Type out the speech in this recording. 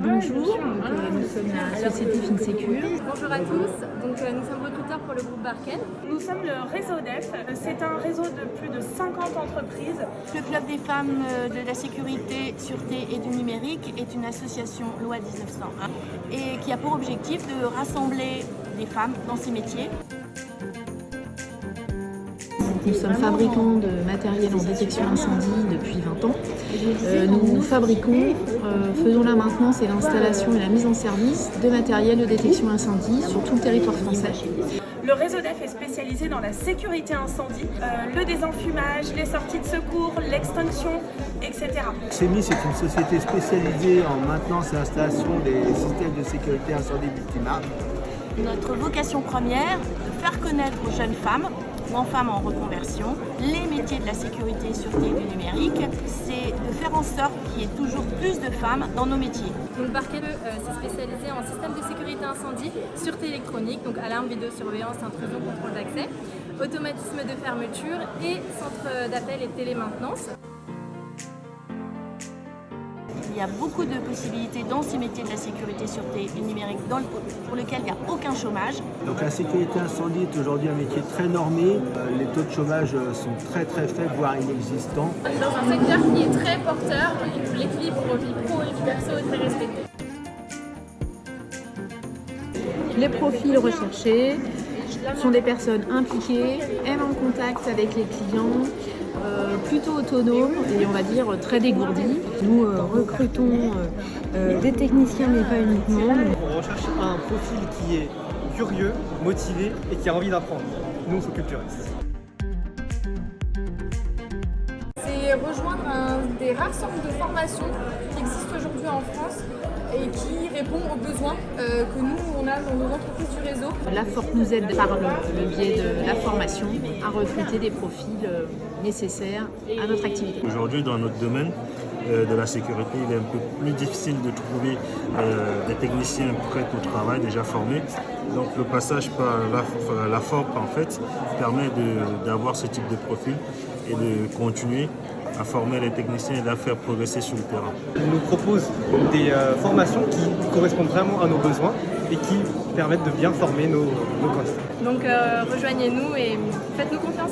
Bonjour, nous sommes la société FinSecure. Bonjour à tous, nous sommes recruteurs pour le groupe Barken. Nous sommes le réseau DEF, c'est un réseau de plus de 50 entreprises. Le Club des femmes de la sécurité, sûreté et du numérique est une association loi 1901 et qui a pour objectif de rassembler des femmes dans ces métiers. Nous sommes fabricants de matériel en détection incendie depuis 20 ans. Nous fabriquons, faisons la maintenance et l'installation et la mise en service de matériel de détection incendie sur tout le territoire français. Le réseau DEF est spécialisé dans la sécurité incendie, le désenfumage, les sorties de secours, l'extinction, etc. CEMI, c'est une société spécialisée en maintenance et installation des systèmes de sécurité incendie multimarques. Notre vocation première, de faire connaître aux jeunes femmes ou en femmes en reconversion les métiers de la sécurité, sûreté et du numérique, c'est de faire en sorte qu'il y ait toujours plus de femmes dans nos métiers. Donc Barken s'est spécialisé en système de sécurité incendie, sûreté électronique, donc alarme, vidéosurveillance, intrusion, contrôle d'accès, automatisme de fermeture et centre d'appel et télémaintenance. Il y a beaucoup de possibilités dans ces métiers de la sécurité, sûreté et numérique pour lesquels il n'y a aucun chômage. Donc la sécurité incendie est aujourd'hui un métier très normé. Les taux de chômage sont très faibles, voire inexistants. Dans un secteur qui est très porteur, l'équilibre vie pro et vie perso est très respecté. Les profils recherchés sont des personnes impliquées, aiment en contact avec les clients, plutôt autonomes et on va dire très dégourdis. Nous recrutons des techniciens mais pas uniquement. On recherche un profil qui est curieux, motivé et qui a envie d'apprendre. Nous, on s'occupe du reste. C'est rejoindre un des rares centres de formation qui existent aujourd'hui en France et qui répond aux besoins que nous, on a dans nos entreprises du réseau. La Forte nous aide par le biais de la formation à recruter des profils nécessaires à notre activité. Aujourd'hui, dans notre domaine de la sécurité, il est un peu plus difficile de trouver des techniciens prêts au travail, déjà formés. Donc le passage par la FORP en fait permet d'avoir ce type de profil et de continuer à former les techniciens et à faire progresser sur le terrain. Ils nous proposent des formations qui correspondent vraiment à nos besoins et qui permettent de bien former nos candidats. Donc rejoignez-nous et faites-nous confiance.